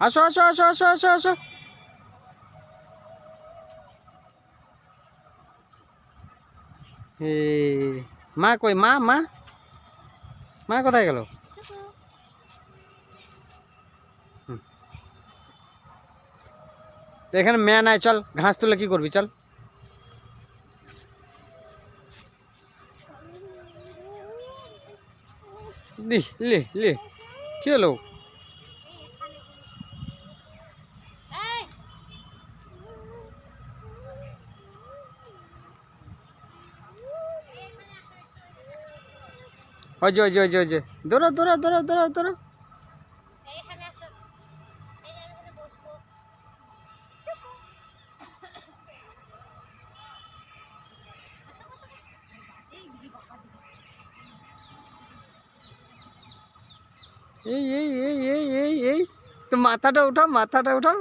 আসো আসো আসো আসো আসো আসো। মা কই? মা মা মা কোথায় গেল? এখানে মেয়ে নাই, চল ঘাস তুলে কি করবি, চল। লি লি লি, কি হলো? ওই যে ওই যে ওই যে ওই যে, দৌড়া দৌড়া দৌড়া দৌড়া দৌড়া। এই তো মাথাটা উঠাও, মাথাটা উঠাও।